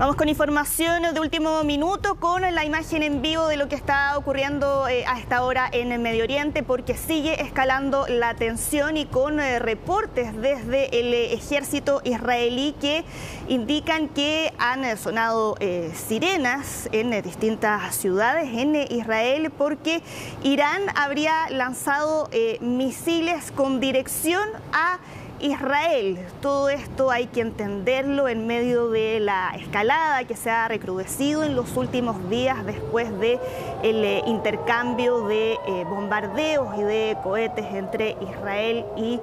Vamos con información de último minuto, con la imagen en vivo de lo que está ocurriendo a esta hora en el Medio Oriente, porque sigue escalando la tensión y con reportes desde el ejército israelí que indican que han sonado sirenas en distintas ciudades en Israel, porque Irán habría lanzado misiles con dirección a Israel. Todo esto hay que entenderlo en medio de la escalada que se ha recrudecido en los últimos días después de el intercambio de bombardeos y de cohetes entre Israel y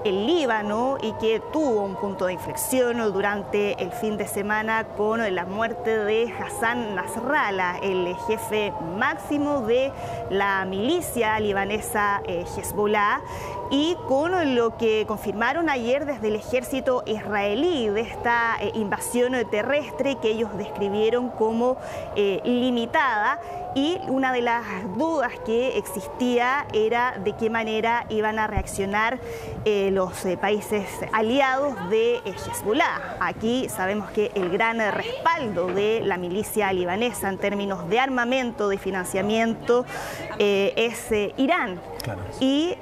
el Líbano, y que tuvo un punto de inflexión durante el fin de semana con la muerte de Hassan Nasrallah, el jefe máximo de la milicia libanesa Hezbollah, y con lo que confirmaron ayer desde el ejército israelí de esta invasión terrestre que ellos describieron como limitada. Y una de las dudas que existía era de qué manera iban a reaccionar los países aliados de Hezbollah. Aquí sabemos que el gran respaldo de la milicia libanesa en términos de armamento, de financiamiento, es Irán. Claro. Y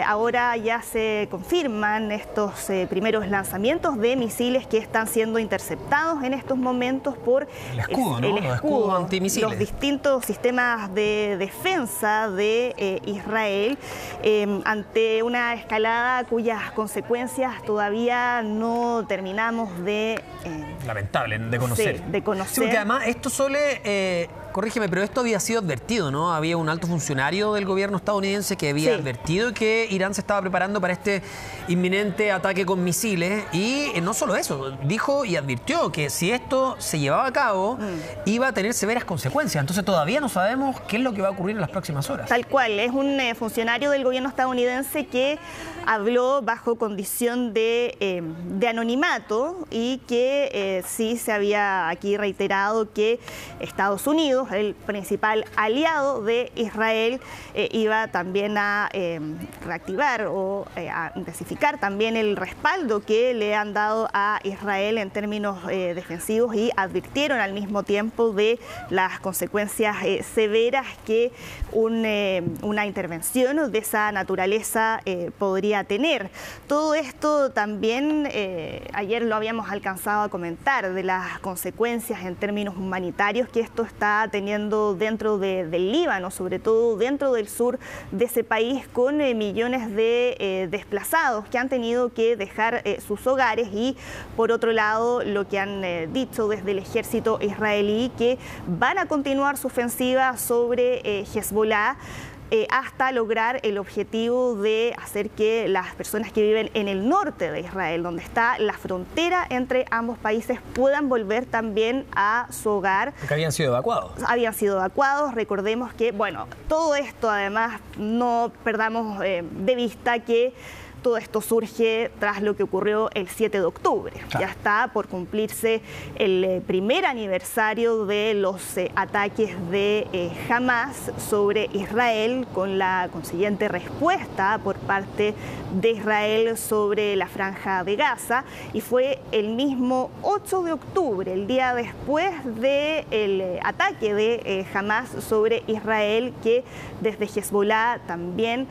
ahora ya se confirman estos primeros lanzamientos de misiles que están siendo interceptados en estos momentos por el escudo, ¿no? el escudo antimisiles. Los distintos sistemas de defensa de Israel ante una escalada cuyas consecuencias todavía no terminamos de... lamentable, de conocer. Sí, de conocer. Sí, porque además esto suele... corrígeme, pero esto había sido advertido, ¿no? Había un alto funcionario del gobierno estadounidense que había advertido que Irán se estaba preparando para este inminente ataque con misiles, y no solo eso, dijo y advirtió que si esto se llevaba a cabo iba a tener severas consecuencias. Entonces todavía no sabemos qué es lo que va a ocurrir en las próximas horas. Tal cual, es un funcionario del gobierno estadounidense que habló bajo condición de anonimato, y que sí se había aquí reiterado que Estados Unidos, el principal aliado de Israel, iba también a reactivar o a intensificar también el respaldo que le han dado a Israel en términos defensivos, y advirtieron al mismo tiempo de las consecuencias severas que una intervención de esa naturaleza podría tener. Todo esto también ayer lo habíamos alcanzado a comentar, de las consecuencias en términos humanitarios que esto está teniendo dentro del Líbano, sobre todo dentro del sur de ese país, con millones de desplazados que han tenido que dejar sus hogares, y por otro lado lo que han dicho desde el ejército israelí, que van a continuar su ofensiva sobre Hezbollah hasta lograr el objetivo de hacer que las personas que viven en el norte de Israel, donde está la frontera entre ambos países, puedan volver también a su hogar. Porque habían sido evacuados. Habían sido evacuados. Recordemos que, bueno, todo esto además, no perdamos de vista que todo esto surge tras lo que ocurrió el 7 de octubre. Claro. Ya está por cumplirse el primer aniversario de los ataques de Hamas sobre Israel, con la consiguiente respuesta por parte de Israel sobre la Franja de Gaza. Y fue el mismo 8 de octubre, el día después del ataque de Hamas sobre Israel, que desde Hezbollah también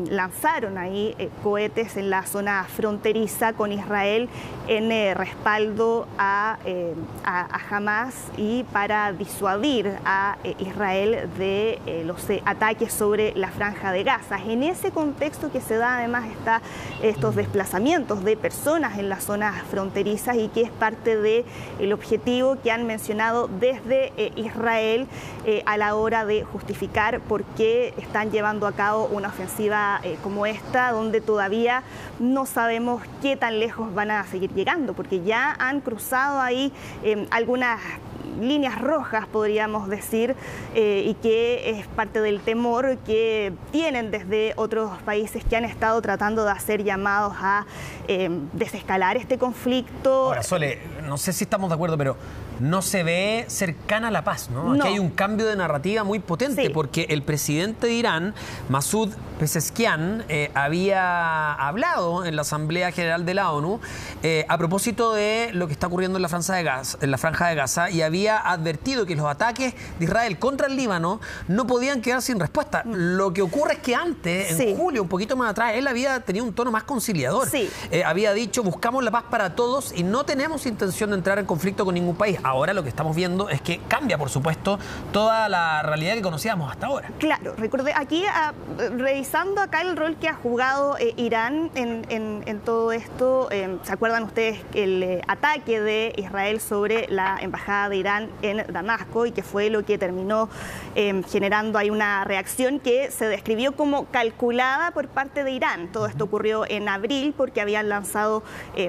lanzaron ahí cohetes en la zona fronteriza con Israel en respaldo a Hamas, y para disuadir a Israel de los ataques sobre la Franja de Gaza. En ese contexto que se da además estos desplazamientos de personas en las zonas fronterizas, y que es parte del objetivo que han mencionado desde Israel a la hora de justificar por qué están llevando a cabo una ofensiva como esta, donde todavía no sabemos qué tan lejos van a seguir llegando, porque ya han cruzado ahí algunas líneas rojas, podríamos decir, y que es parte del temor que tienen desde otros países que han estado tratando de hacer llamados a desescalar este conflicto. Ahora, Sole, no sé si estamos de acuerdo, pero no se ve cercana a la paz, ¿no? No. Aquí hay un cambio de narrativa muy potente, Sí. porque el presidente de Irán, Masoud Pezeshkian, había hablado en la Asamblea General de la ONU a propósito de lo que está ocurriendo en la Franja de Gaza, y había advertido que los ataques de Israel contra el Líbano no podían quedar sin respuesta. Lo que ocurre es que antes, en Sí. julio, un poquito más atrás, él había tenido un tono más conciliador. Sí. Había dicho, buscamos la paz para todos y no tenemos intención de entrar en conflicto con ningún país. Ahora lo que estamos viendo es que cambia, por supuesto, toda la realidad que conocíamos hasta ahora. Claro, recordé aquí, revisando acá el rol que ha jugado Irán en todo esto, ¿se acuerdan ustedes el ataque de Israel sobre la embajada de Irán en Damasco, y que fue lo que terminó generando ahí una reacción que se describió como calculada por parte de Irán? Todo esto ocurrió en abril porque habían lanzado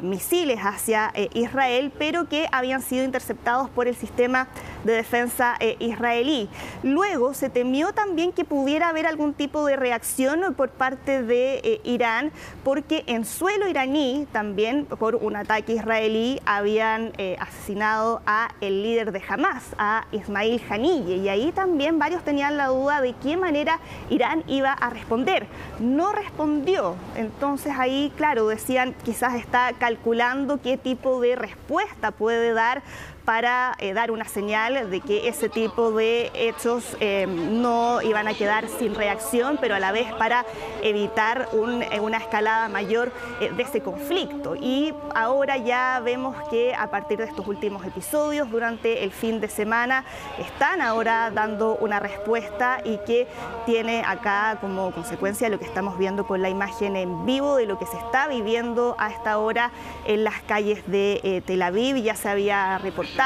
misiles hacia Israel, pero que habían sido interceptados por el sistema de defensa israelí. Luego se temió también que pudiera haber algún tipo de reacción por parte de Irán, porque en suelo iraní también, por un ataque israelí, habían asesinado a el líder de Hamas, a Ismail Haniyeh, y ahí también varios tenían la duda de qué manera Irán iba a responder. No respondió, entonces ahí, claro, decían, quizás está calculando qué tipo de respuesta puede dar para dar una señal de que ese tipo de hechos no iban a quedar sin reacción, pero a la vez para evitar una escalada mayor de ese conflicto. Y ahora ya vemos que a partir de estos últimos episodios, durante el fin de semana, están ahora dando una respuesta, y que tiene acá como consecuencia lo que estamos viendo con la imagen en vivo de lo que se está viviendo a esta hora en las calles de Tel Aviv. Ya se había reportado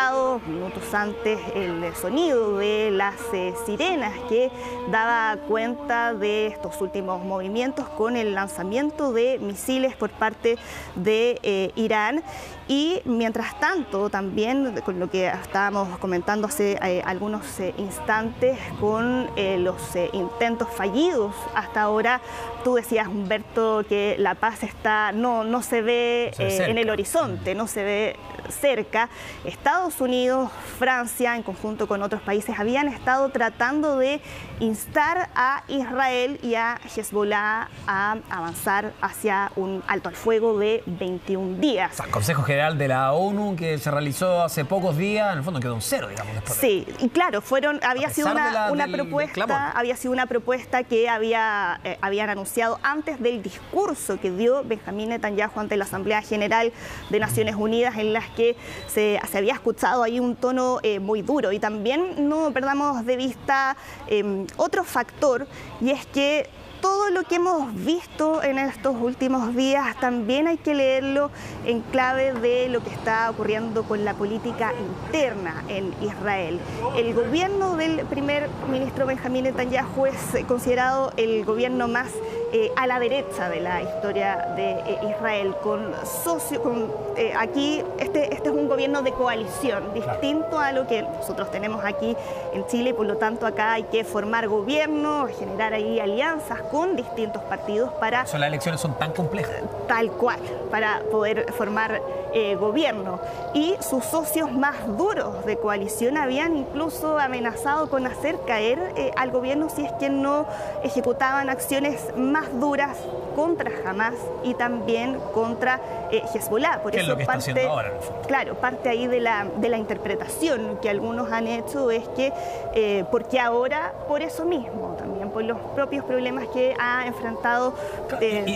minutos antes el sonido de las sirenas que daba cuenta de estos últimos movimientos con el lanzamiento de misiles por parte de Irán. Y mientras tanto, también con lo que estábamos comentando hace algunos instantes, con los intentos fallidos hasta ahora, tú decías, Humberto, que la paz no se ve en el horizonte, no se ve cerca. Estados Unidos, Francia, en conjunto con otros países, habían estado tratando de instar a Israel y a Hezbollah a avanzar hacia un alto al fuego de 21 días. O sea, el Consejo General de la ONU, que se realizó hace pocos días, en el fondo quedó en cero, digamos, después. Sí, y claro, había sido una propuesta que habían anunciado antes del discurso que dio Benjamín Netanyahu ante la Asamblea General de Naciones Unidas, en las que se había escuchado ahí un tono muy duro. Y también no perdamos de vista otro factor, y es que todo lo que hemos visto en estos últimos días también hay que leerlo en clave de lo que está ocurriendo con la política interna en Israel. El gobierno del primer ministro Benjamín Netanyahu es considerado el gobierno más a la derecha de la historia de Israel, aquí este es un gobierno de coalición, distinto a lo que nosotros tenemos aquí en Chile, y por lo tanto acá hay que formar gobierno, generar ahí alianzas con distintos partidos para... Las elecciones son tan complejas. Tal cual, para poder formar gobierno. Y sus socios más duros de coalición habían incluso amenazado con hacer caer al gobierno si es que no ejecutaban acciones más duras contra Hamas y también contra Hezbollah. Por ¿Qué eso es lo que está haciendo ahora, en el fondo? Claro, parte ahí de la interpretación que algunos han hecho es que, porque ahora, por eso mismo, también por los propios problemas que ha enfrentado.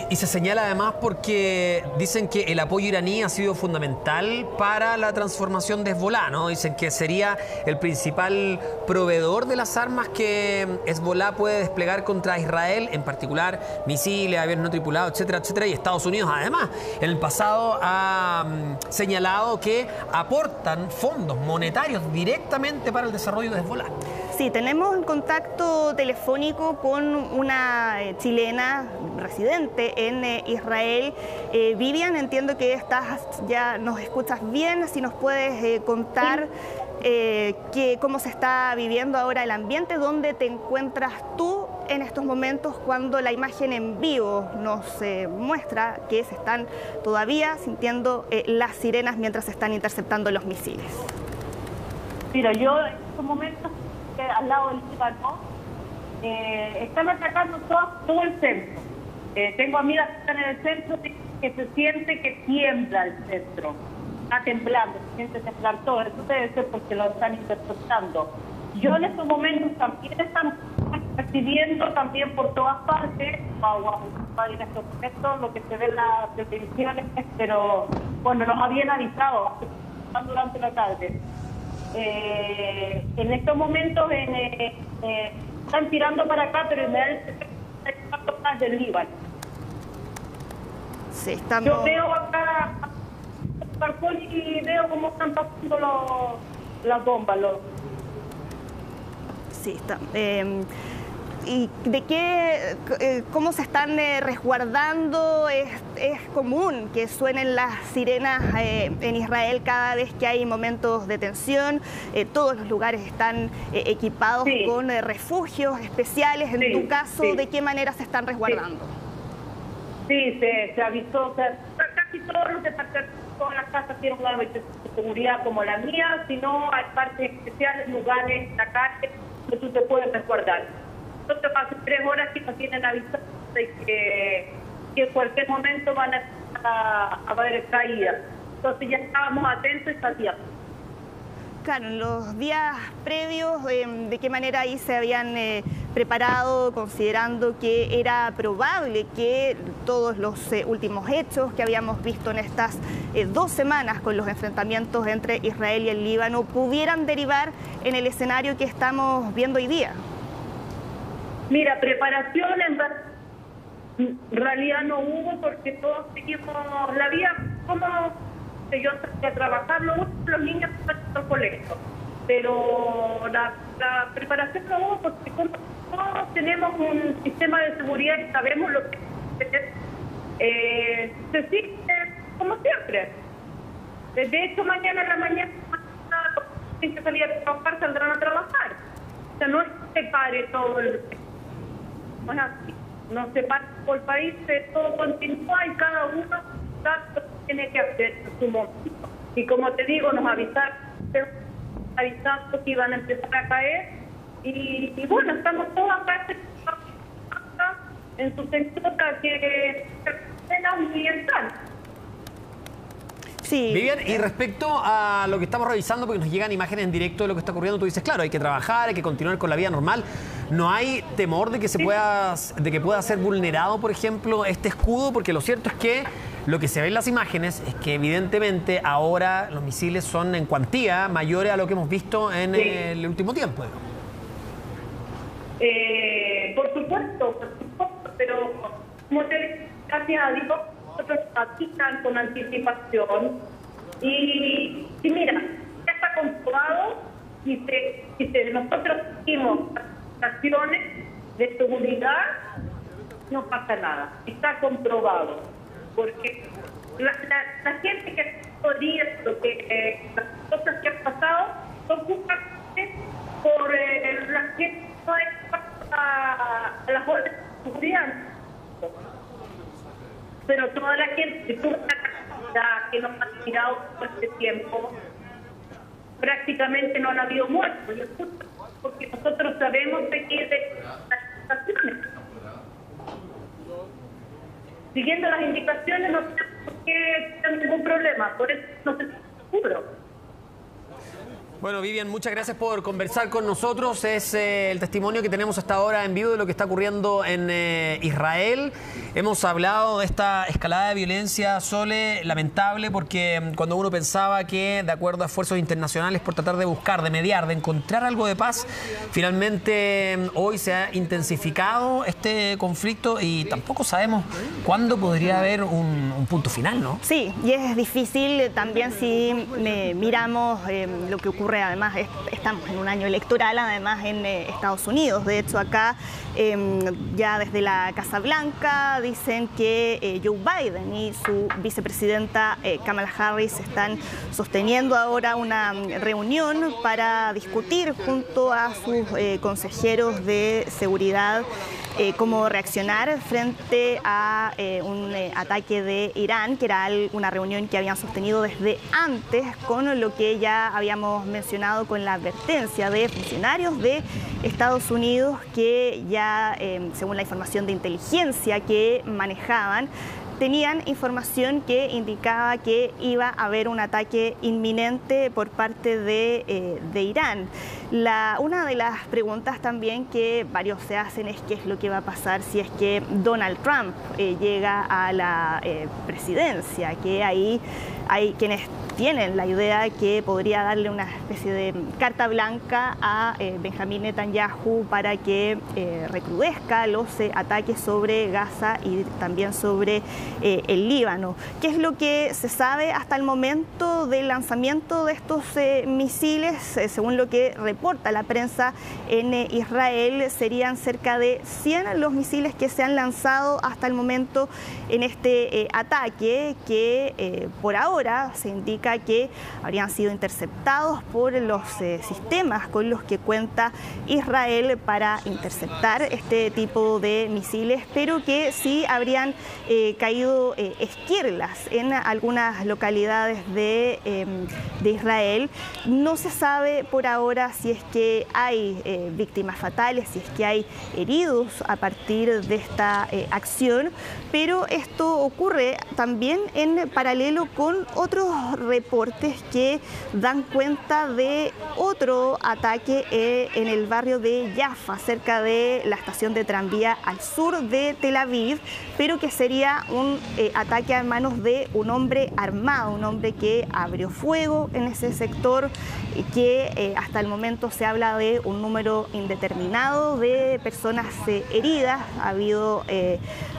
Y se señala además porque dicen que el apoyo iraní ha sido fundamental para la transformación de Hezbollah, ¿no? Dicen que sería el principal proveedor de las armas que Hezbollah puede desplegar contra Israel, en particular misiles, aviones no tripulados, etcétera, etcétera. Y Estados Unidos, además, en el pasado ha señalado que aportan fondos monetarios directamente para el desarrollo de Hezbollah. Sí, tenemos un contacto telefónico último con una chilena residente en Israel. Vivian, entiendo que ya nos escuchas bien, si nos puedes contar cómo se está viviendo ahora el ambiente, dónde te encuentras tú en estos momentos cuando la imagen en vivo nos muestra que se están todavía sintiendo las sirenas mientras se están interceptando los misiles. Mira, yo en estos momentos al lado del Líbano están atacando todo el centro. Tengo amigas que están en el centro que se siente que tiembla el centro. Está temblando, se siente temblar todo. Eso debe ser porque lo están interceptando. Yo en estos momentos también estamos recibiendo también por todas partes, en estos momentos lo que se ve en las televisiones, pero bueno, nos habían avisado durante la tarde. En estos momentos están tirando para acá, pero inmediatamente están más del Líbano. Sí, estamos... Yo veo acá y veo cómo están pasando las bombas. Sí, está. ¿Y de cómo se están resguardando? Es común que suenen las sirenas en Israel cada vez que hay momentos de tensión. Todos los lugares están equipados con refugios especiales. En tu caso, ¿de qué manera se están resguardando? Sí, se avisó. O sea, casi todos los departamentos, todas las casas tienen un lugar de seguridad como la mía, sino hay partes especiales, lugares en la calle que tú te puedes resguardar. Nosotros hace 3 horas que nos tienen avisado de que en cualquier momento van a haber caídas. Entonces ya estábamos atentos y sabíamos. Claro, en los días previos, ¿de qué manera ahí se habían preparado, considerando que era probable que todos los últimos hechos que habíamos visto en estas 2 semanas con los enfrentamientos entre Israel y el Líbano pudieran derivar en el escenario que estamos viendo hoy día? Mira, preparación en realidad no hubo porque todos seguimos la vía como yo salí a trabajar, los niños están en el colegio, pero la preparación no hubo porque todos tenemos un sistema de seguridad y sabemos lo que se sigue como siempre. De hecho, mañana en la mañana tienen que salir a trabajar, saldrán a trabajar. O sea, no es que se pare todo no es así. No se para por el país, todo continúa y cada uno tiene que hacer en su momento. Y como te digo, nos avisaron que iban a empezar a caer y bueno, estamos todos acá en su sector que es ambiental. Sí. Vivian, y respecto a lo que estamos revisando, porque nos llegan imágenes en directo de lo que está ocurriendo, tú dices, claro, hay que trabajar, hay que continuar con la vida normal. ¿No hay temor de que pueda ser vulnerado, por ejemplo, este escudo? Porque lo cierto es que lo que se ve en las imágenes es que evidentemente ahora los misiles son en cuantía mayores a lo que hemos visto en el último tiempo. Por supuesto, pero como te digo, gracias a Dios, nosotros avisan con anticipación y mira, ya está comprobado y nosotros seguimos acciones de seguridad, no pasa nada, está comprobado, porque la gente que podría las cosas que han pasado son justamente por la gente no es a las órdenes de seguridad. Pero toda la gente que nos ha tirado todo este tiempo, prácticamente no han habido muertos, porque nosotros sabemos seguir las indicaciones. Siguiendo las indicaciones no tenemos por qué tener ningún problema, por eso no se seguro. Bueno, Vivian, muchas gracias por conversar con nosotros. Es el testimonio que tenemos hasta ahora en vivo de lo que está ocurriendo en Israel. Hemos hablado de esta escalada de violencia, Sole, lamentable, porque cuando uno pensaba que, de acuerdo a esfuerzos internacionales por tratar de buscar, de mediar, de encontrar algo de paz, finalmente hoy se ha intensificado este conflicto y tampoco sabemos cuándo podría haber un punto final, ¿no? Sí, y es difícil también si miramos lo que ocurrió ocurre además, estamos en un año electoral además en Estados Unidos. De hecho acá ya desde la Casa Blanca dicen que Joe Biden y su vicepresidenta Kamala Harris están sosteniendo ahora una reunión para discutir junto a sus consejeros de seguridad cómo reaccionar frente a un ataque de Irán, que era una reunión que habían sostenido desde antes, con lo que ya habíamos mencionado con la advertencia de funcionarios de Estados Unidos que ya, según la información de inteligencia que manejaban, tenían información que indicaba que iba a haber un ataque inminente por parte de Irán. Una de las preguntas también que varios se hacen es qué es lo que va a pasar si es que Donald Trump llega a la presidencia, que ahí hay quienes tienen la idea que podría darle una especie de carta blanca a Benjamín Netanyahu para que recrudezca los ataques sobre Gaza y también sobre el Líbano. ¿Qué es lo que se sabe hasta el momento del lanzamiento de estos misiles? Según lo que reporta la prensa en Israel, serían cerca de 100 los misiles que se han lanzado hasta el momento en este ataque, que por ahora se indica que habrían sido interceptados por los sistemas con los que cuenta Israel para interceptar este tipo de misiles, pero que sí habrían caído esquirlas en algunas localidades de Israel. No se sabe por ahora si es que hay víctimas fatales, si es que hay heridos a partir de esta acción, pero esto ocurre también en paralelo con otros reportes que dan cuenta de otro ataque en el barrio de Jaffa, cerca de la estación de tranvía al sur de Tel Aviv, pero que sería un ataque a manos de un hombre armado, un hombre que abrió fuego en ese sector y que hasta el momento se habla de un número indeterminado de personas heridas. Ha habido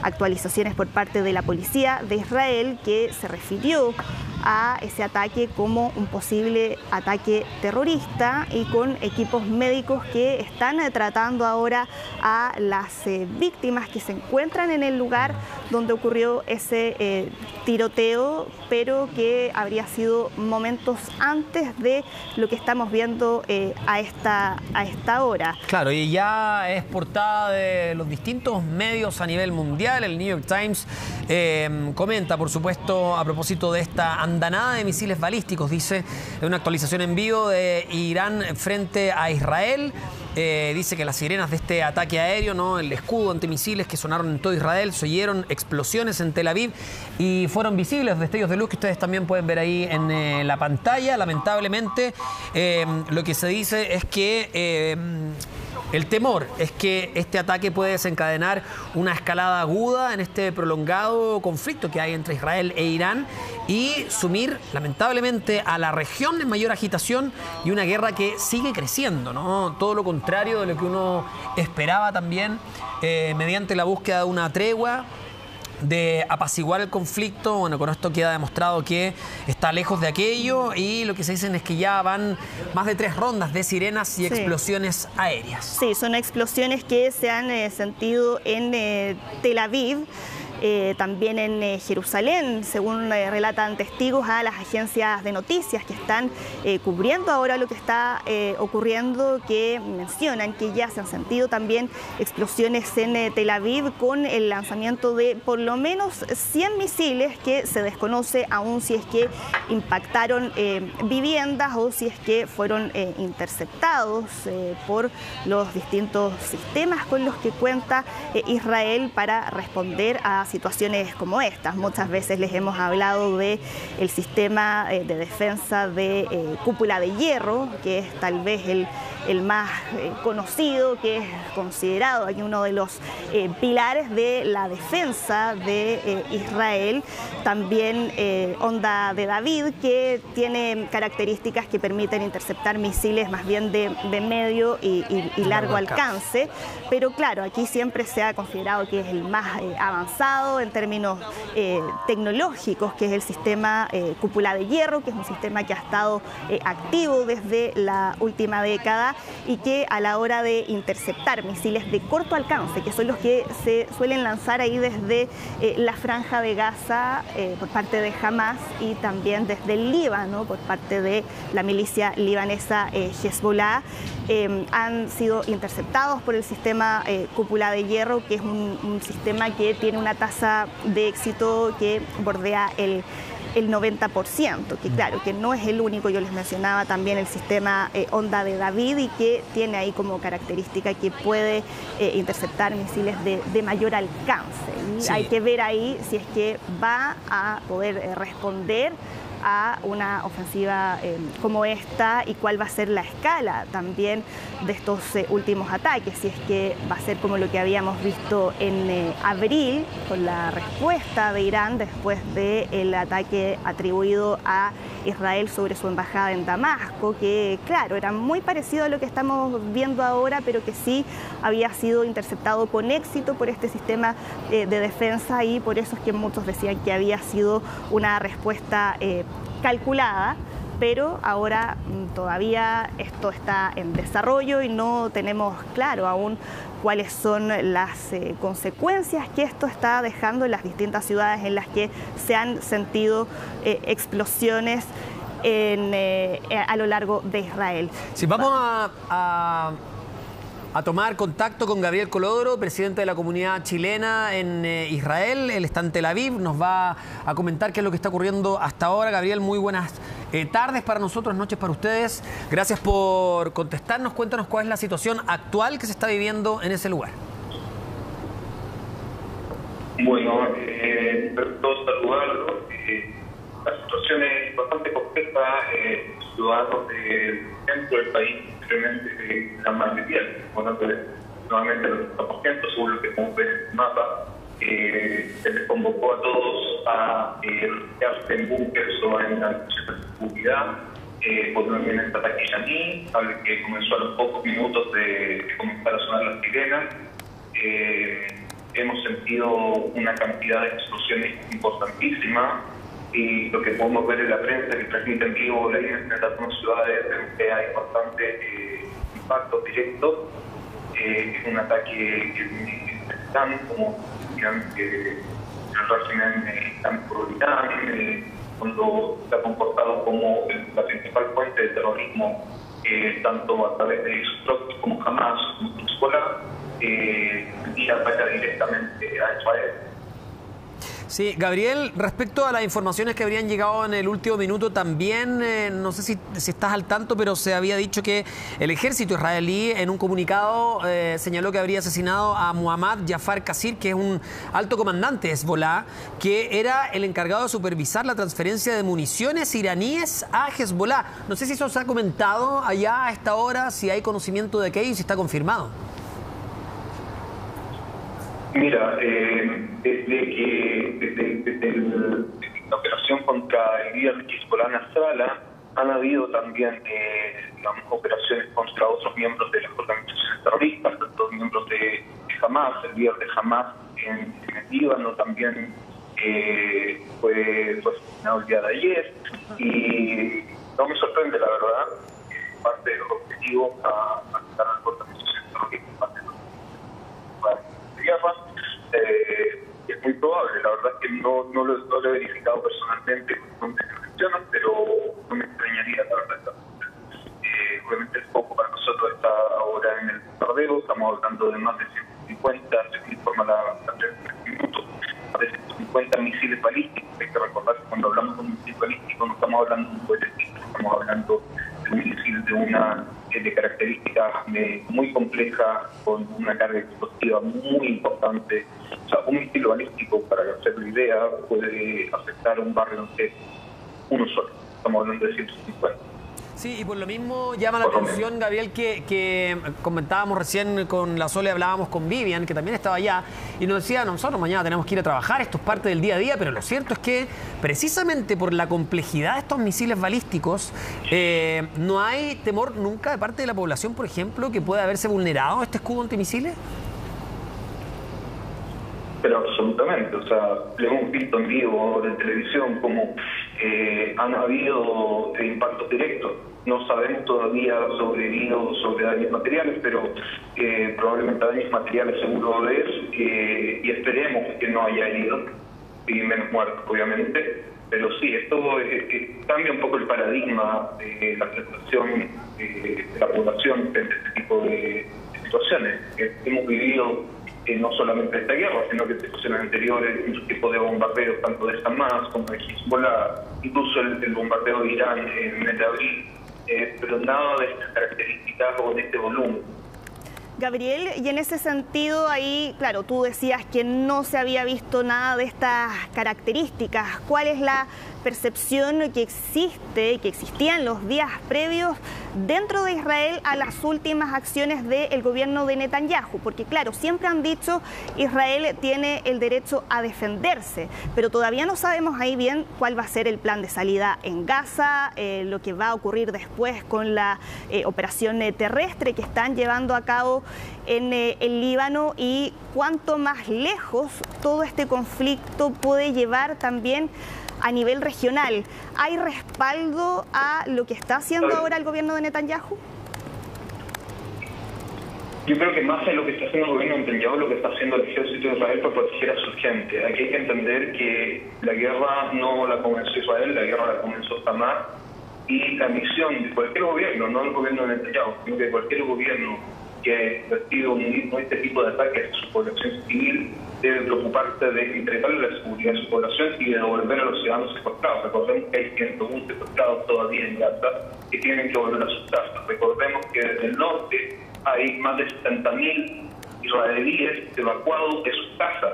actualizaciones por parte de la policía de Israel que se refirió a ese ataque como un posible ataque terrorista y con equipos médicos que están tratando ahora a las víctimas que se encuentran en el lugar donde ocurrió ese tiroteo, pero que habría sido momentos antes de lo que estamos viendo a esta hora. Claro, y ya es portada de los distintos medios a nivel mundial. El New York Times comenta, por supuesto, a propósito de esta andanada de misiles balísticos, dice, una actualización en vivo de Irán frente a Israel. Dice que las sirenas de este ataque aéreo, ¿no?, el escudo antimisiles que sonaron en todo Israel, se oyeron explosiones en Tel Aviv y fueron visibles destellos de luz que ustedes también pueden ver ahí en la pantalla. Lamentablemente, lo que se dice es que el temor es que este ataque puede desencadenar una escalada aguda en este prolongado conflicto que hay entre Israel e Irán y sumir, lamentablemente, a la región en mayor agitación y una guerra que sigue creciendo, ¿no? Todo lo contrario de lo que uno esperaba también, mediante la búsqueda de una tregua, de apaciguar el conflicto. Bueno, con esto queda demostrado que está lejos de aquello y lo que se dicen es que ya van más de 3 rondas de sirenas y explosiones aéreas. Sí, son explosiones que se han sentido en Tel Aviv. También en Jerusalén, según relatan testigos a las agencias de noticias que están cubriendo ahora lo que está ocurriendo, que mencionan que ya se han sentido también explosiones en Tel Aviv con el lanzamiento de por lo menos 100 misiles que se desconoce aún si es que impactaron viviendas o si es que fueron interceptados por los distintos sistemas con los que cuenta Israel para responder a situaciones como estas. Muchas veces les hemos hablado del sistema de defensa de cúpula de hierro, que es tal vez el más conocido, que es considerado aquí uno de los pilares de la defensa de Israel. También Onda de David, que tiene características que permiten interceptar misiles más bien de medio y largo alcance. Pero claro, aquí siempre se ha considerado que es el más avanzado en términos tecnológicos, que es el sistema Cúpula de Hierro, que es un sistema que ha estado activo desde la última década y que a la hora de interceptar misiles de corto alcance, que son los que se suelen lanzar ahí desde la Franja de Gaza por parte de Hamas y también desde el Líbano por parte de la milicia libanesa Hezbollah, han sido interceptados por el sistema Cúpula de Hierro, que es un sistema que tiene una tasa de éxito que bordea el 90%, que claro, que no es el único. Yo les mencionaba también el sistema Onda de David, y que tiene ahí como característica que puede interceptar misiles de mayor alcance. Y sí, hay que ver ahí si es que va a poder responder a una ofensiva como esta, y cuál va a ser la escala también de estos últimos ataques, si es que va a ser como lo que habíamos visto en abril con la respuesta de Irán después del ataque atribuido a Israel sobre su embajada en Damasco, que claro, era muy parecido a lo que estamos viendo ahora, pero que sí había sido interceptado con éxito por este sistema de defensa, y por eso es que muchos decían que había sido una respuesta calculada, pero ahora todavía esto está en desarrollo y no tenemos claro aún cuáles son las consecuencias que esto está dejando en las distintas ciudades en las que se han sentido explosiones a lo largo de Israel. Si vamos a tomar contacto con Gabriel Colodro, presidente de la comunidad chilena en Israel. Él está en Tel Aviv, nos va a comentar qué es lo que está ocurriendo hasta ahora. Gabriel, muy buenas tardes para nosotros, noches para ustedes. Gracias por contestarnos. Cuéntanos cuál es la situación actual que se está viviendo en ese lugar. Bueno, todos saludarlos. La situación es bastante compleja. Ciudadanos del centro del país, simplemente la mayoría, nuevamente el 90%, según lo que podemos ver en el mapa, se les convocó a todos a refugiarse en búnkers o en la seguridad, por un ataque iraní, al que comenzó a los pocos minutos de comenzar a sonar las sirenas. Hemos sentido una cantidad de explosiones importantísima, y lo que podemos ver en la prensa que transmite en vivo la imagen de algunas ciudades, que hay bastante impacto directo. Es un ataque que es tan como el régimen tan por Irán, cuando se ha comportado como la principal fuente de terrorismo, tanto a través de Israel como Hamas, como Hezbollah, y ataca directamente a Israel. Sí, Gabriel, respecto a las informaciones que habrían llegado en el último minuto también, no sé si estás al tanto, pero se había dicho que el ejército israelí en un comunicado señaló que habría asesinado a Muhammad Jafar Qasir, que es un alto comandante de Hezbollah, que era el encargado de supervisar la transferencia de municiones iraníes a Hezbollah. No sé si eso se ha comentado allá a esta hora, si hay conocimiento de aquello y si está confirmado. Mira, desde la operación contra el líder de Hezbollah Nasrallah, han habido también operaciones contra otros miembros de las organizaciones terroristas, tanto miembros de Hamas. El líder de Hamas en el Líbano también fue asesinado el día de ayer, y no me sorprende, la verdad, parte de los objetivos a atacar a las organizaciones terroristas, parte de los guerra. Es muy probable, la verdad es que no lo he verificado personalmente con mencionan, pero no me extrañaría, la verdad. Obviamente el foco para nosotros está ahora en el bombardeo. Estamos hablando de más de 150, se informa la prensa en minutos, más de 150 misiles balísticos. Hay que recordar que cuando hablamos de un misil balístico no estamos hablando de un cohete, estamos hablando de un misil de características muy complejas, con una carga explosiva muy importante. O sea, un misil balístico, para hacer la idea, puede afectar a un barrio, no sé, uno solo. Estamos hablando de 150. Sí, y por lo mismo llama la atención, Gabriel, que comentábamos recién con la Sole, hablábamos con Vivian, que también estaba allá, y nos decía, nosotros mañana tenemos que ir a trabajar, esto es parte del día a día, pero lo cierto es que precisamente por la complejidad de estos misiles balísticos, no hay temor nunca de parte de la población, por ejemplo, que pueda haberse vulnerado este escudo antimisiles. Pero absolutamente, o sea, lo hemos visto en vivo en televisión como han habido impactos directos. No sabemos todavía sobre daños materiales, pero probablemente daños materiales seguro va a haber, y esperemos que no haya heridos y menos muertos, obviamente. Pero sí, esto cambia un poco el paradigma de la aceptación de la población frente a este tipo de situaciones que hemos vivido. No solamente esta guerra, sino que en situaciones anteriores, muchos tipos de bombardeos, tanto de Hamas como de Hezbollah, incluso el bombardeo de Irán en el mes de abril, pero nada de estas características o de este volumen. Gabriel, y en ese sentido ahí, claro, tú decías que no se había visto nada de estas características. ¿Cuál es la percepción que existía en los días previos dentro de Israel a las últimas acciones del gobierno de Netanyahu? Porque claro, siempre han dicho Israel tiene el derecho a defenderse, pero todavía no sabemos ahí bien cuál va a ser el plan de salida en Gaza, lo que va a ocurrir después con la operación terrestre que están llevando a cabo en el Líbano, y cuánto más lejos todo este conflicto puede llevar también a nivel regional. ¿Hay respaldo a lo que está haciendo ahora el gobierno de Netanyahu? Yo creo que más de lo que está haciendo el gobierno de Netanyahu, lo que está haciendo el ejército de Israel para proteger a su gente. Aquí hay que entender que la guerra no la comenzó Israel, la guerra la comenzó Hamas, y la misión de cualquier gobierno, no el gobierno de Netanyahu, sino de cualquier gobierno que recibe este tipo de ataques a su población civil, debe preocuparse de entregarle la seguridad a su población y de devolver a los ciudadanos secuestrados. Recordemos que hay 101 secuestrados todavía en Gaza que tienen que volver a sus casas. Recordemos que desde el norte hay más de 70.000 israelíes evacuados de sus casas,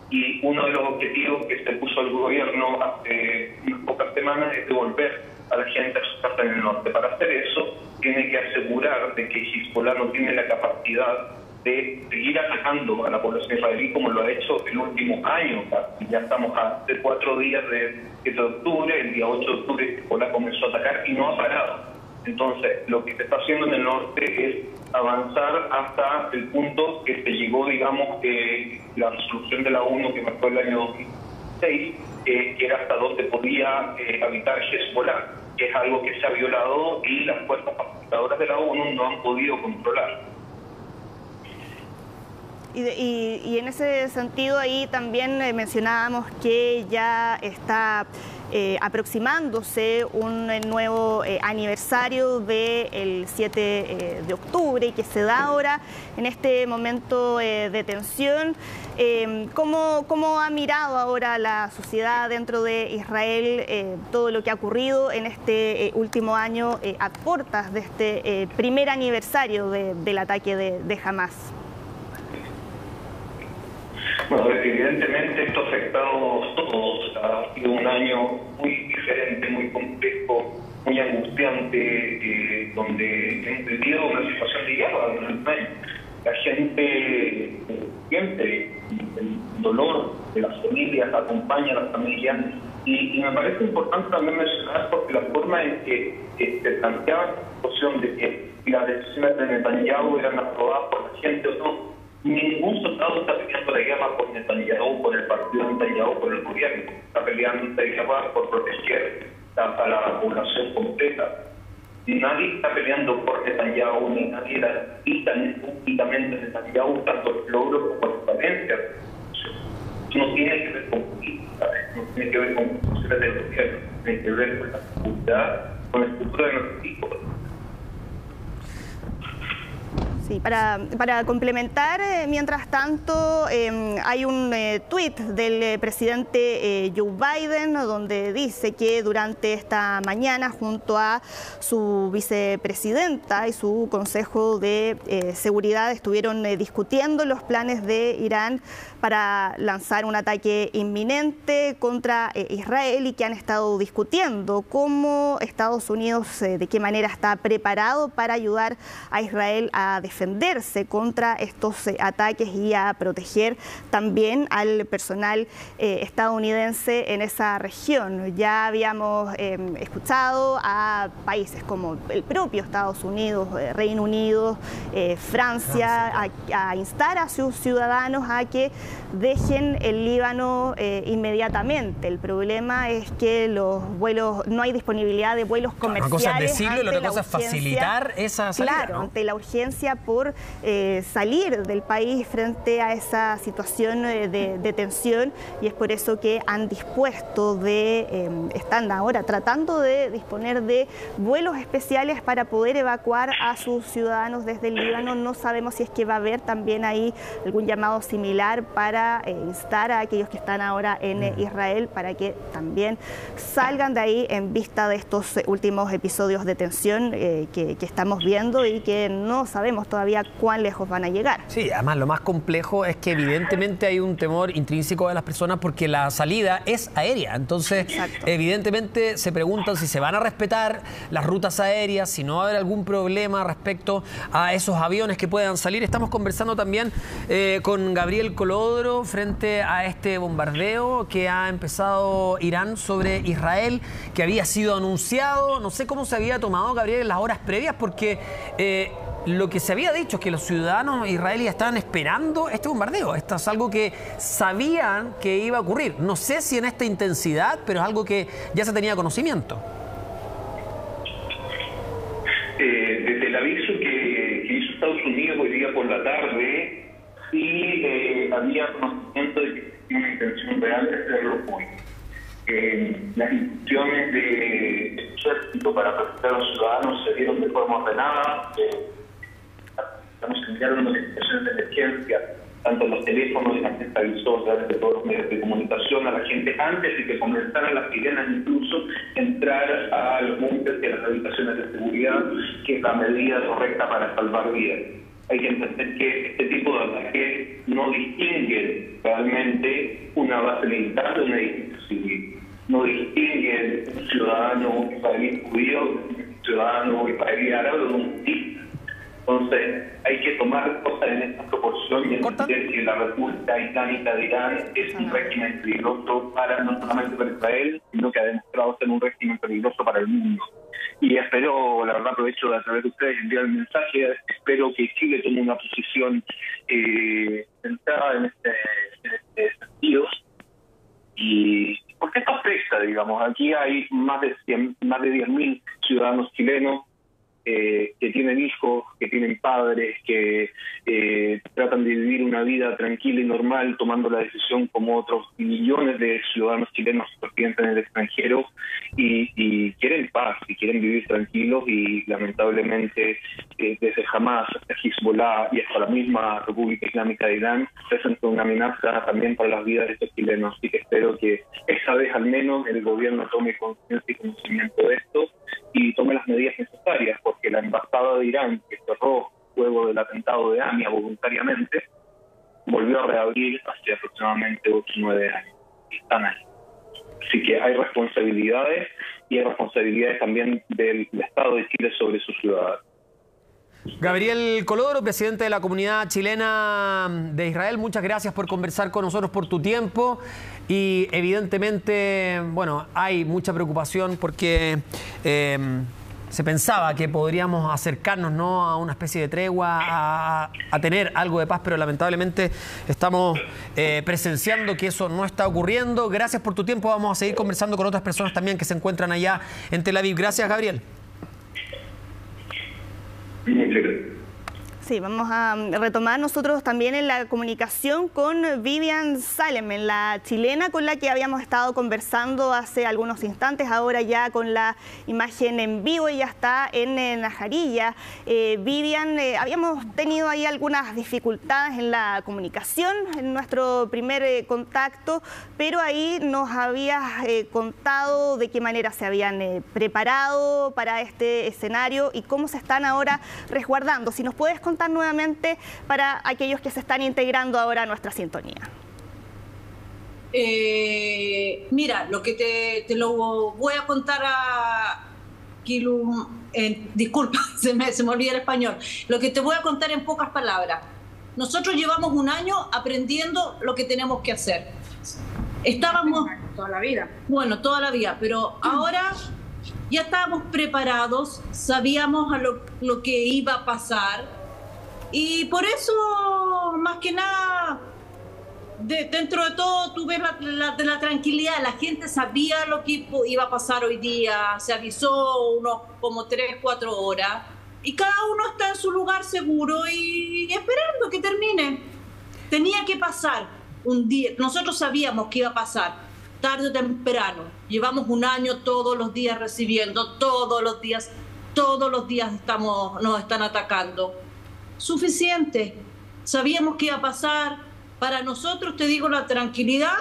y uno de los objetivos que se puso el gobierno hace unas pocas semanas es devolver a la gente a sus casas en el norte. Para hacer eso, tiene que asegurar de que Hezbollah no tiene la capacidad de seguir atacando a la población israelí como lo ha hecho el último año. Ya estamos a 4 días de 7 de octubre, el día 8 de octubre Hezbollah comenzó a atacar y no ha parado. Entonces, lo que se está haciendo en el norte es avanzar hasta el punto que se llegó, digamos, la resolución de la ONU que marcó el año 2006, que era hasta donde podía habitar Hezbollah, que es algo que se ha violado y las fuerzas pacificadoras de la ONU no han podido controlar. Y en ese sentido ahí también mencionábamos que ya está aproximándose un nuevo aniversario del 7 de octubre y que se da ahora en este momento de tensión. ¿Cómo ha mirado ahora la sociedad dentro de Israel todo lo que ha ocurrido en este último año a puertas de este primer aniversario del ataque de Hamas? Bueno, evidentemente esto ha afectado a todos. Ha sido un año muy diferente, muy complejo, muy angustiante, donde hemos vivido una situación de guerra durante un año. La gente siente el dolor de las familias, acompaña a las familias, y me parece importante también mencionar porque la forma en que se planteaba la situación de que las decisiones de Netanyahu eran aprobadas por la gente o no. Ningún soldado está peleando la guerra por Netanyahu, por el partido de Netanyahu, por el gobierno. Está peleando la guerra por proteger a la población completa. Nadie está peleando por Netanyahu, ni nadie quita públicamente Netanyahu, tanto los logros como las falencias. Eso no tiene que ver con política, no tiene que ver con funciones del gobierno, tiene que ver con la seguridad, con el futuro de nuestros hijos. Sí, para complementar, mientras tanto, hay un tuit del presidente Joe Biden donde dice que durante esta mañana, junto a su vicepresidenta y su Consejo de Seguridad, estuvieron discutiendo los planes de Irán para lanzar un ataque inminente contra Israel y que han estado discutiendo cómo Estados Unidos, de qué manera está preparado para ayudar a Israel a defenderse contra estos ataques y a proteger también al personal estadounidense en esa región. Ya habíamos escuchado a países como el propio Estados Unidos, Reino Unido, Francia, a instar a sus ciudadanos a que dejen el Líbano inmediatamente. El problema es que los vuelos, no hay disponibilidad de vuelos comerciales. Una cosa es decirlo y la otra cosa es facilitar esa salida. Claro, ¿no? Ante la urgencia por salir del país frente a esa situación de tensión, y es por eso que han dispuesto están ahora tratando de disponer de vuelos especiales para poder evacuar a sus ciudadanos desde el Líbano. No sabemos si es que va a haber también ahí algún llamado similar para instar a aquellos que están ahora en Israel para que también salgan de ahí en vista de estos últimos episodios de tensión que estamos viendo y que no sabemos todavía cuán lejos van a llegar. Sí, además lo más complejo es que evidentemente hay un temor intrínseco de las personas porque la salida es aérea. Entonces, evidentemente se preguntan si se van a respetar las rutas aéreas, si no va a haber algún problema respecto a esos aviones que puedan salir. Estamos conversando también con Gabriel Colodro frente a este bombardeo que ha empezado Irán sobre Israel, que había sido anunciado. No sé cómo se había tomado, Gabriel, en las horas previas, porque lo que se había dicho es que los ciudadanos israelíes estaban esperando este bombardeo. Esto es algo que sabían que iba a ocurrir. No sé si en esta intensidad, pero es algo que ya se tenía conocimiento. Desde el aviso que hizo Estados Unidos hoy día por la tarde, sí había conocimiento de que tenía una intención real de hacerlo hoy. Las instrucciones del ejército para proteger a los ciudadanos se dieron de forma ordenada. Estamos enviando notificaciones de emergencia, tanto en los teléfonos, y la gente avisó a través de todos los medios de comunicación a la gente antes de que comenzaran las sirenas, incluso entrar a los búnkeres y a las habitaciones de seguridad, que es la medida correcta para salvar vidas. Hay que entender que este tipo de ataques no distinguen realmente una base militar de un edificio civil. No distinguen un ciudadano israelí judío de un ciudadano israelí árabe de un budista. Entonces, hay que tomar cosas en esta proporción y entender que la República Islámica de Irán es un régimen peligroso no solamente para Israel, sino que ha demostrado ser un régimen peligroso para el mundo. Y espero, la verdad, aprovecho a través de ustedes enviar el mensaje, espero que Chile tome una posición centrada en este sentido. Y porque esto afecta, digamos, aquí hay más de 10.000 ciudadanos chilenos que tienen hijos, que tienen padres, que tratan de vivir una vida tranquila y normal, tomando la decisión como otros millones de ciudadanos chilenos residentes en el extranjero, y quieren paz, y quieren vivir tranquilos, y lamentablemente desde Hamas hasta Hezbollah y hasta la misma República Islámica de Irán presentan una amenaza también para las vidas de estos chilenos. Así que espero que esta vez al menos el gobierno tome conciencia y conocimiento de esto y tome las medidas necesarias, porque la embajada de Irán, que cerró luego del atentado de AMIA voluntariamente, volvió a reabrir hace aproximadamente 8 o 9 años. Y están ahí. Así que hay responsabilidades, y hay responsabilidades también del Estado de Chile sobre sus ciudadanos. Gabriel Colodro, presidente de la comunidad chilena de Israel, muchas gracias por conversar con nosotros, por tu tiempo. Y evidentemente, bueno, hay mucha preocupación porque se pensaba que podríamos acercarnos, ¿no?, a una especie de tregua, a tener algo de paz, pero lamentablemente estamos presenciando que eso no está ocurriendo. Gracias por tu tiempo. Vamos a seguir conversando con otras personas también que se encuentran allá en Tel Aviv. Gracias, Gabriel. Sí, vamos a retomar nosotros también en la comunicación con Vivian Salem, la chilena con la que habíamos estado conversando hace algunos instantes, ahora ya con la imagen en vivo. Ella está en Najarilla. Vivian, habíamos tenido ahí algunas dificultades en la comunicación en nuestro primer contacto, pero ahí nos habías contado de qué manera se habían preparado para este escenario y cómo se están ahora resguardando. Si nos puedes contar nuevamente para aquellos que se están integrando ahora a nuestra sintonía. Mira, lo que te lo voy a contar a Kilum, disculpa, se me olvida el español. Lo que te voy a contar en pocas palabras. Nosotros llevamos un año aprendiendo lo que tenemos que hacer. Estábamos toda la vida. Bueno, toda la vida, pero ahora ya estábamos preparados, sabíamos a lo que iba a pasar. Y por eso, más que nada, dentro de todo, tú ves la tranquilidad. La gente sabía lo que iba a pasar hoy día. Se avisó unos como 3, 4 horas. Y cada uno está en su lugar seguro y esperando que termine. Tenía que pasar un día. Nosotros sabíamos que iba a pasar, tarde o temprano. Llevamos un año todos los días recibiendo, todos los días nos están atacando. Suficiente. Sabíamos que iba a pasar. Para nosotros, te digo, la tranquilidad,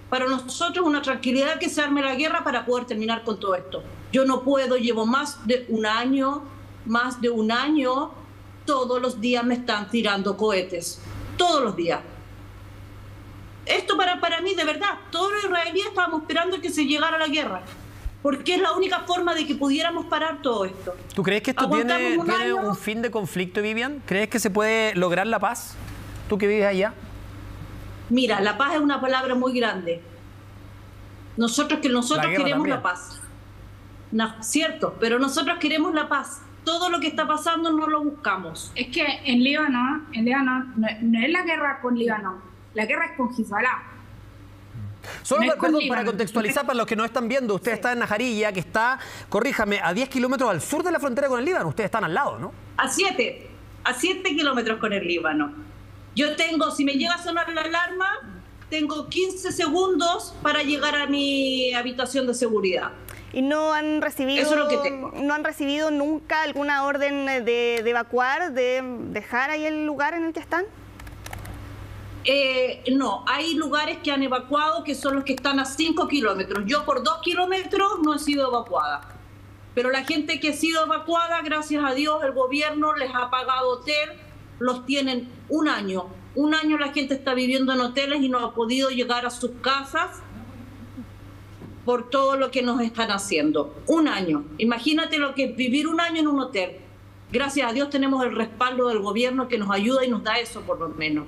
para nosotros una tranquilidad que se arme la guerra para poder terminar con todo esto. Yo no puedo, llevo más de un año, todos los días me están tirando cohetes. Todos los días. Esto para mí, de verdad, todos los israelíes estábamos esperando que se llegara la guerra. Porque es la única forma de que pudiéramos parar todo esto. ¿Tú crees que esto tiene un fin de conflicto, Vivian? ¿Crees que se puede lograr la paz? ¿Tú que vives allá? Mira, la paz es una palabra muy grande. Nosotros queremos también la paz. No, cierto, pero nosotros queremos la paz. Todo lo que está pasando no lo buscamos. Es que en Líbano no es la guerra con Líbano, la guerra es con Hezbollah. Solo para contextualizar, para los que no están viendo, usted está en Najarilla, que está, corríjame, a 10 kilómetros al sur de la frontera con el Líbano. Ustedes están al lado, ¿no? A 7 kilómetros con el Líbano. Yo tengo, si me llega a sonar la alarma, tengo 15 segundos para llegar a mi habitación de seguridad. ¿Y no han recibido, eso es lo que tengo? ¿No han recibido nunca alguna orden de evacuar, de dejar ahí el lugar en el que están? No, hay lugares que han evacuado que son los que están a 5 kilómetros. Yo por 2 kilómetros no he sido evacuada. Pero la gente que ha sido evacuada, gracias a Dios, el gobierno les ha pagado hotel, los tienen un año. Un año la gente está viviendo en hoteles y no ha podido llegar a sus casas por todo lo que nos están haciendo. Un año. Imagínate lo que es vivir un año en un hotel. Gracias a Dios tenemos el respaldo del gobierno que nos ayuda y nos da eso por lo menos.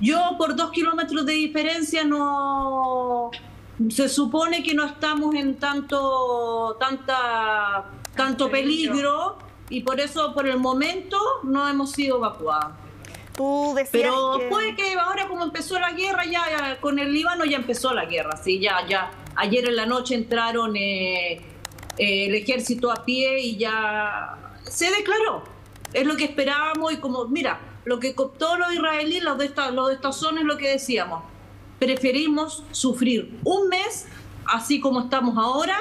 Yo por 2 kilómetros de diferencia no... Se supone que no estamos en tanto peligro y por eso por el momento no hemos sido evacuados. Tú decías pero puede que ahora como empezó la guerra, ya con el Líbano ya empezó la guerra, sí, ya. Ayer en la noche entraron el ejército a pie y ya se declaró. Es lo que esperábamos y como, mira, lo que todos los israelíes, los de esta zona es lo que decíamos. Preferimos sufrir un mes, así como estamos ahora,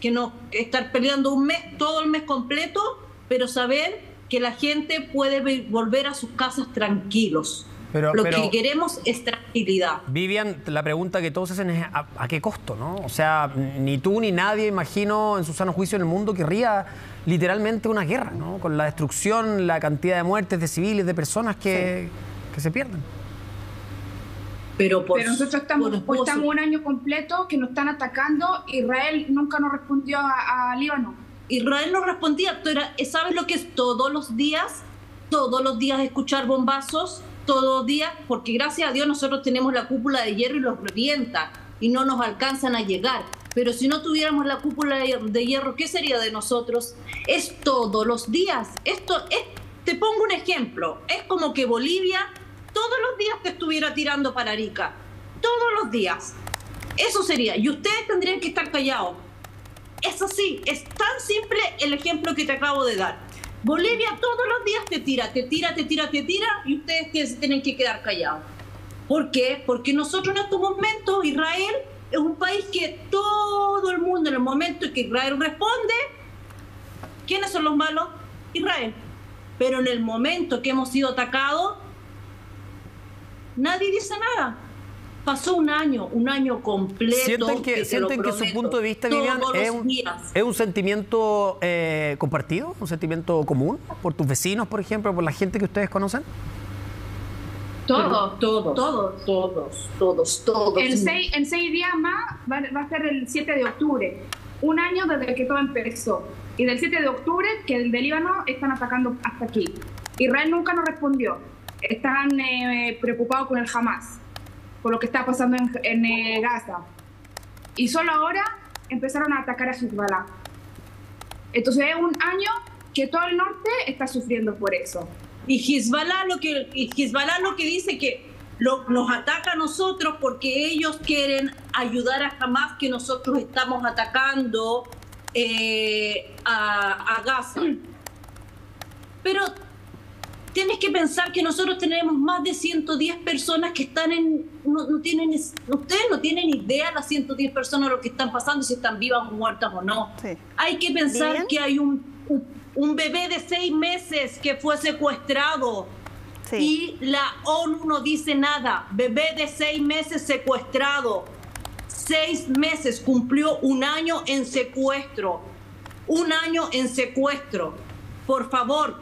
que no estar peleando un mes, todo el mes completo, pero saber que la gente puede volver a sus casas tranquilos. Lo que queremos es tranquilidad. Vivian, la pregunta que todos hacen es ¿a qué costo, no? O sea, ni tú ni nadie, imagino, en su sano juicio en el mundo querría literalmente una guerra, ¿no? Con la destrucción, la cantidad de muertes de civiles, de personas que se pierden. Pero nosotros estamos un año completo que nos están atacando. Israel nunca nos respondió a Líbano. Israel no respondía. ¿Sabes lo que es todos los días? Todos los días escuchar bombazos, todos los días, porque gracias a Dios nosotros tenemos la cúpula de hierro y los revienta y no nos alcanzan a llegar. Pero si no tuviéramos la cúpula de hierro, ¿qué sería de nosotros? Es todos los días. Te pongo un ejemplo. Es como que Bolivia todos los días te estuviera tirando para Arica. Todos los días. Eso sería. Y ustedes tendrían que estar callados. Es así. Es tan simple el ejemplo que te acabo de dar. Bolivia todos los días te tira, y ustedes tienen que quedar callados. ¿Por qué? Porque nosotros en estos momentos, Israel es un país que todo el mundo, en el momento en que Israel responde, ¿quiénes son los malos? Israel. Pero en el momento que hemos sido atacados, nadie dice nada. Pasó un año completo. ¿Sienten que su punto de vista, Vivian, es un sentimiento compartido, un sentimiento común por tus vecinos, por ejemplo, por la gente que ustedes conocen? Todos. En 6 días más va a ser el 7 de octubre, un año desde que todo empezó. Y del 7 de octubre, que el de Líbano están atacando hasta aquí. Israel nunca nos respondió. Están preocupados con el Hamas, por lo que está pasando en Gaza. Y solo ahora empezaron a atacar a Hezbollah. Entonces es un año que todo el norte está sufriendo por eso. Y Hezbollah lo que dice que nos ataca a nosotros porque ellos quieren ayudar a Hamas, que nosotros estamos atacando a Gaza. Pero tienes que pensar que nosotros tenemos más de 110 personas que están ustedes no tienen idea, las 110 personas lo que están pasando, si están vivas o muertas o no. Sí. Hay que pensar ¿Bien? Que hay un bebé de 6 meses que fue secuestrado. Sí. Y la ONU no dice nada. Bebé de 6 meses secuestrado. 6 meses, cumplió un año en secuestro. Un año en secuestro. Por favor.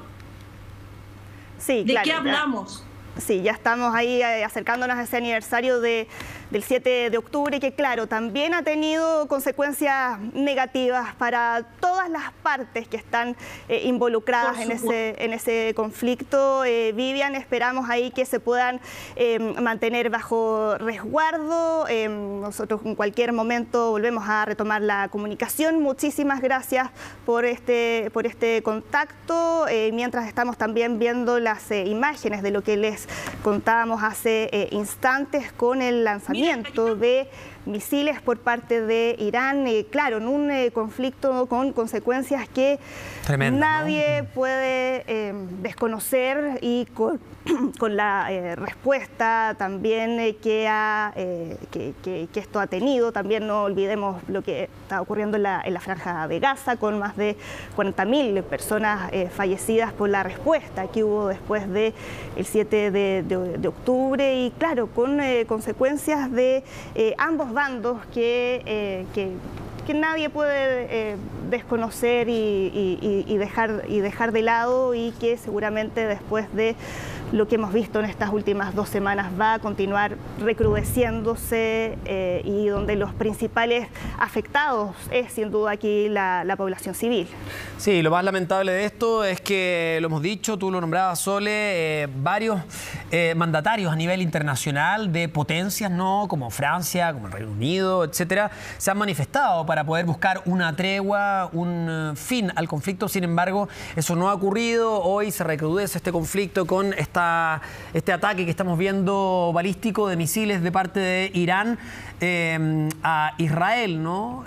Sí, ¿De claro, qué hablamos? Sí, ya estamos ahí acercándonos a ese aniversario del 7 de octubre, que claro, también ha tenido consecuencias negativas para todas las partes que están involucradas en ese conflicto. Vivian, esperamos ahí que se puedan mantener bajo resguardo. Nosotros en cualquier momento volvemos a retomar la comunicación. Muchísimas gracias por este contacto. Mientras estamos también viendo las imágenes de lo que les contábamos hace instantes con el lanzamiento de misiles por parte de Irán, claro, en un conflicto con consecuencias que tremendo, nadie puede desconocer, y con la respuesta también que esto ha tenido. También no olvidemos lo que está ocurriendo en la franja de Gaza, con más de 40.000 personas fallecidas por la respuesta que hubo después del 7 de octubre, y claro, con consecuencias de ambos bandos que nadie puede desconocer y dejar de lado, y que seguramente después de lo que hemos visto en estas últimas 2 semanas va a continuar recrudeciéndose, y donde los principales afectados es sin duda aquí la población civil. Sí, lo más lamentable de esto es que, lo hemos dicho, tú lo nombrabas, Sole, varios mandatarios a nivel internacional de potencias, ¿no?, como Francia, como el Reino Unido, etcétera, se han manifestado para poder buscar una tregua, un fin al conflicto. Sin embargo, eso no ha ocurrido. Hoy se recrudece este conflicto con este ataque que estamos viendo balístico de misiles de parte de Irán a Israel, ¿no?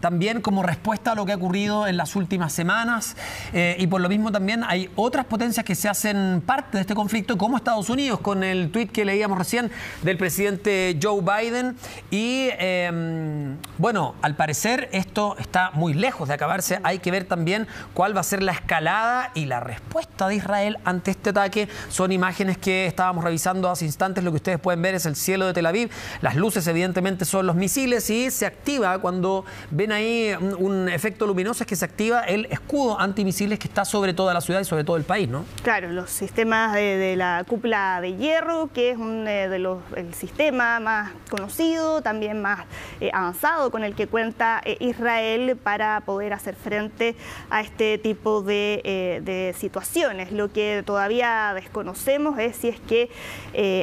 También como respuesta a lo que ha ocurrido en las últimas semanas, y por lo mismo también hay otras potencias que se hacen parte de este conflicto, como Estados Unidos, con el tuit que leíamos recién del presidente Joe Biden. Y bueno, al parecer esto está muy lejos de acabarse. Hay que ver también cuál va a ser la escalada y la respuesta de Israel ante este ataque. Son imágenes que estábamos revisando hace instantes. Lo que ustedes pueden ver es el cielo de Tel Aviv. Las luces evidentemente son los misiles, y se activa, cuando ven ahí un efecto luminoso, es que se activa el escudo antimisiles que está sobre toda la ciudad y sobre todo el país, ¿no? Claro, los sistemas de la cúpula de hierro, que es el sistema más conocido, también más avanzado, con el que cuenta Israel para poder hacer frente a este tipo de situaciones. Lo que todavía desconocemos es si es que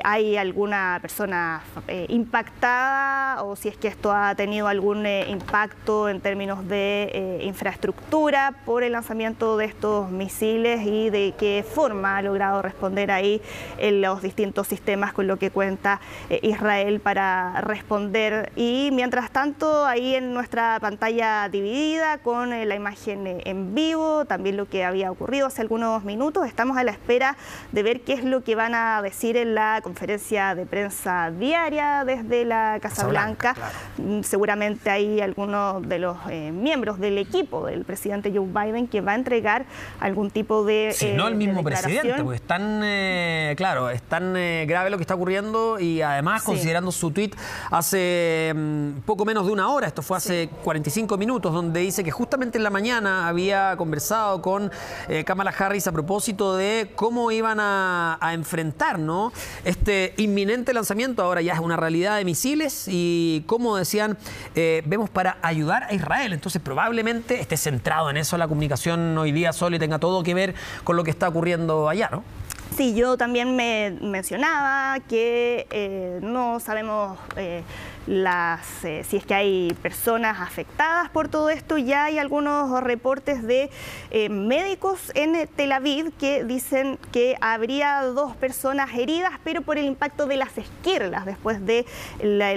hay alguna persona impactada, o si es que esto ha tenido algún impacto en términos de infraestructura por el lanzamiento de estos misiles, y de qué forma ha logrado responder ahí en los distintos sistemas, con lo que cuenta Israel para responder. Y mientras tanto, ahí en nuestra pantalla dividida herida, con la imagen en vivo, también lo que había ocurrido hace algunos minutos. Estamos a la espera de ver qué es lo que van a decir en la conferencia de prensa diaria desde la Casa Blanca. Claro. Seguramente hay algunos de los miembros del equipo del presidente Joe Biden que va a entregar algún tipo de si no el mismo presidente, porque es tan, claro, es tan grave lo que está ocurriendo y además considerando su tuit hace poco menos de una hora, esto fue hace 45 minutos, donde dice que justamente en la mañana había conversado con Kamala Harris a propósito de cómo iban a enfrentar, ¿no?, este inminente lanzamiento, ahora ya es una realidad, de misiles, y como decían, vemos para ayudar a Israel. Entonces probablemente esté centrado en eso la comunicación hoy día, Sol, y tenga todo que ver con lo que está ocurriendo allá, ¿no? Sí, yo también me mencionaba que no sabemos si es que hay personas afectadas por todo esto. Ya hay algunos reportes de médicos en Tel Aviv que dicen que habría 2 personas heridas, pero por el impacto de las esquirlas después del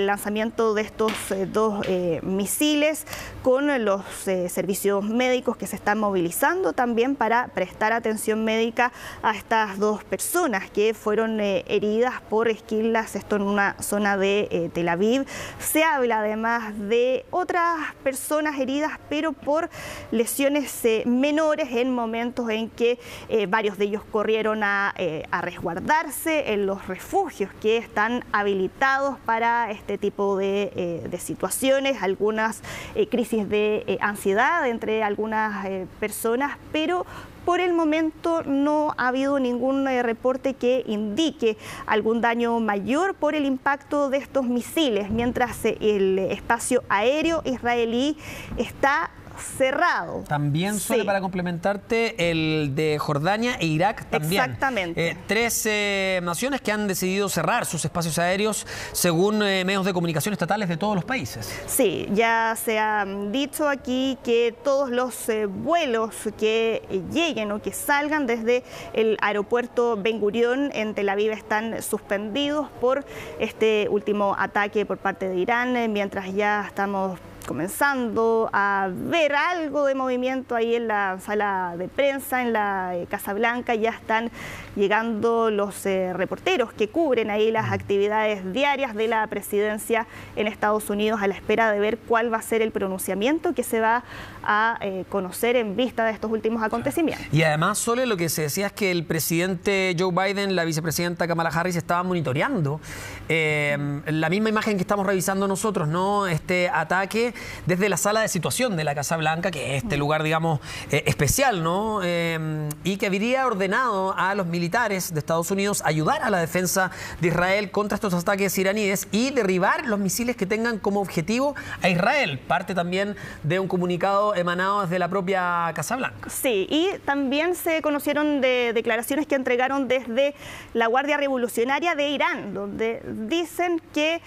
lanzamiento de estos 2 misiles, con los servicios médicos que se están movilizando también para prestar atención médica a estas 2 personas que fueron heridas por esquirlas, esto en una zona de Tel Aviv. Se habla además de otras personas heridas, pero por lesiones menores, en momentos en que varios de ellos corrieron a resguardarse en los refugios que están habilitados para este tipo de situaciones, algunas crisis de ansiedad entre algunas personas, pero por el momento no ha habido ningún reporte que indique algún daño mayor por el impacto de estos misiles, mientras el espacio aéreo israelí está cerrado. También solo para complementarte, el de Jordania e Irak también. Exactamente. 3 naciones que han decidido cerrar sus espacios aéreos según medios de comunicación estatales de todos los países. Sí, ya se ha dicho aquí que todos los vuelos que lleguen o que salgan desde el aeropuerto Ben Gurión en Tel Aviv están suspendidos por este último ataque por parte de Irán, mientras ya estamos comenzando a ver algo de movimiento ahí en la sala de prensa, en la Casa Blanca. Ya están llegando los reporteros que cubren ahí las actividades diarias de la presidencia en Estados Unidos, a la espera de ver cuál va a ser el pronunciamiento que se va a conocer en vista de estos últimos acontecimientos. Y además, Sole, lo que se decía es que el presidente Joe Biden, la vicepresidenta Kamala Harris, estaban monitoreando la misma imagen que estamos revisando nosotros, ¿no?, este ataque desde la sala de situación de la Casa Blanca, que es este lugar, digamos, especial, ¿no? Y que habría ordenado a los militares de Estados Unidos ayudar a la defensa de Israel contra estos ataques iraníes y derribar los misiles que tengan como objetivo a Israel. Parte también de un comunicado emanado desde la propia Casa Blanca. Sí, y también se conocieron de declaraciones que entregaron desde la Guardia Revolucionaria de Irán, donde dicen que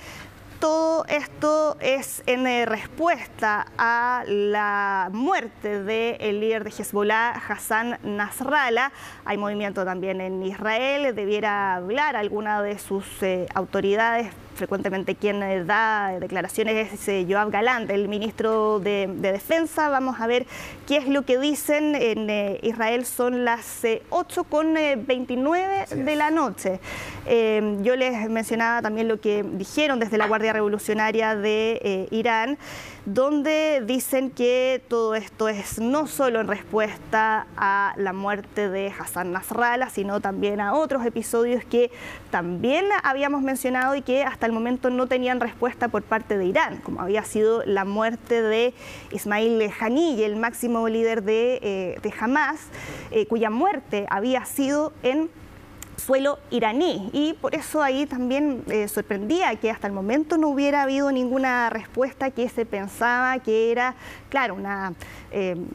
todo esto es en respuesta a la muerte del líder de Hezbollah, Hassan Nasrallah. Hay movimiento también en Israel, debiera hablar alguna de sus autoridades. Frecuentemente quien da declaraciones es Yoav Gallant, el ministro de Defensa. Vamos a ver qué es lo que dicen. En Israel son las 8:29 de la noche. Yo les mencionaba también lo que dijeron desde la Guardia Revolucionaria de Irán, donde dicen que todo esto es no solo en respuesta a la muerte de Hassan Nasrallah, sino también a otros episodios que también habíamos mencionado y que hasta el momento no tenían respuesta por parte de Irán, como había sido la muerte de Ismail Haniyeh, el máximo líder de Hamas, cuya muerte había sido en suelo iraní, y por eso ahí también sorprendía que hasta el momento no hubiera habido ninguna respuesta que se pensaba que era, claro, una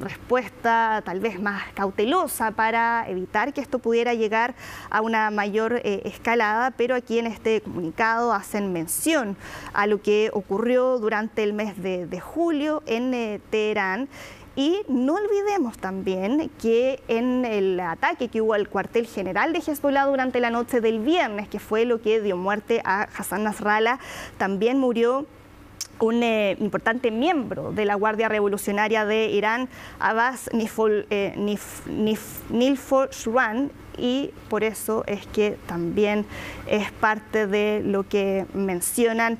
respuesta tal vez más cautelosa para evitar que esto pudiera llegar a una mayor escalada, pero aquí en este comunicado hacen mención a lo que ocurrió durante el mes de julio en Teherán. Y no olvidemos también que en el ataque que hubo al cuartel general de Hezbollah durante la noche del viernes, que fue lo que dio muerte a Hassan Nasrallah, también murió un importante miembro de la Guardia Revolucionaria de Irán, Abbas Nilfoushran, y por eso es que también es parte de lo que mencionan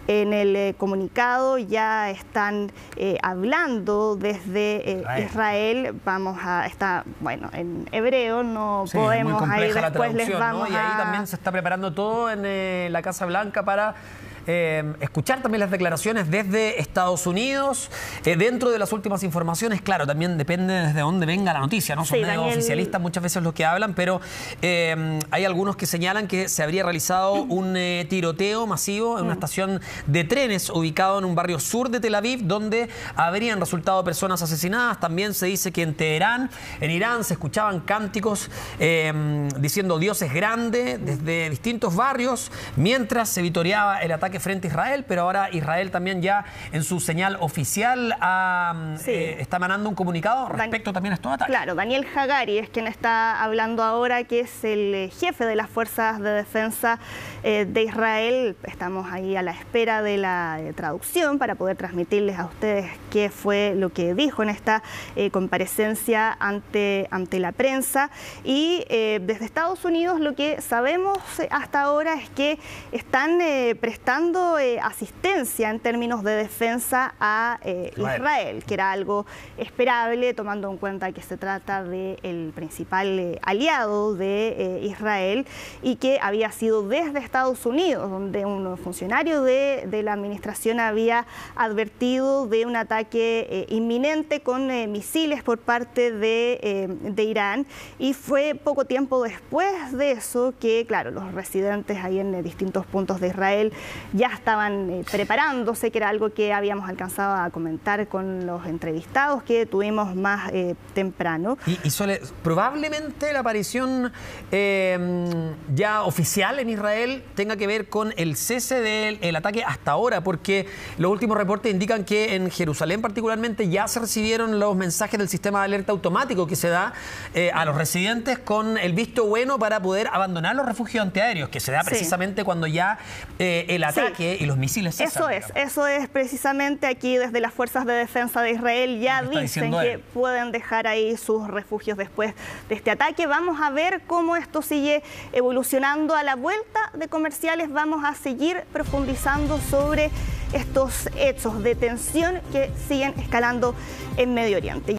en el comunicado. Ya están hablando desde Israel. Vamos a estar, bueno, en hebreo no podemos, ahí después les vamos, ¿no? Y ahí también se está preparando todo en la Casa Blanca para escuchar también las declaraciones desde Estados Unidos. Dentro de las últimas informaciones, claro, también depende desde dónde venga la noticia, ¿no? Son medios oficialistas muchas veces los que hablan, pero hay algunos que señalan que se habría realizado un tiroteo masivo en una estación de trenes ubicado en un barrio sur de Tel Aviv, donde habrían resultado personas asesinadas. También se dice que en Teherán, en Irán, se escuchaban cánticos diciendo Dios es grande desde distintos barrios, mientras se vitoreaba el ataque frente a Israel, pero ahora Israel también ya en su señal oficial está emanando un comunicado respecto también a estos ataques. Claro, Daniel Hagari es quien está hablando ahora, que es el jefe de las fuerzas de defensa de Israel. Estamos ahí a la espera de la traducción para poder transmitirles a ustedes qué fue lo que dijo en esta comparecencia ante la prensa. Y desde Estados Unidos lo que sabemos hasta ahora es que están prestando asistencia en términos de defensa a Israel, que era algo esperable, tomando en cuenta que se trata del principal aliado de Israel, y que había sido desde Estados Unidos, donde un funcionario de la administración había advertido de un ataque inminente con misiles por parte de Irán, y fue poco tiempo después de eso que, claro, los residentes ahí en distintos puntos de Israel ya estaban preparándose, que era algo que habíamos alcanzado a comentar con los entrevistados que tuvimos más temprano. Y Sole, probablemente la aparición ya oficial en Israel tenga que ver con el cese del ataque hasta ahora, porque los últimos reportes indican que en Jerusalén particularmente ya se recibieron los mensajes del sistema de alerta automático que se da a los residentes con el visto bueno para poder abandonar los refugios antiaéreos, que se da precisamente cuando ya el ataque y los misiles cesan. Eso es precisamente aquí desde las fuerzas de defensa de Israel ya dicen que pueden dejar ahí sus refugios después de este ataque. Vamos a ver cómo esto sigue evolucionando. A la vuelta de comerciales vamos a seguir profundizando sobre estos hechos de tensión que siguen escalando en Medio Oriente.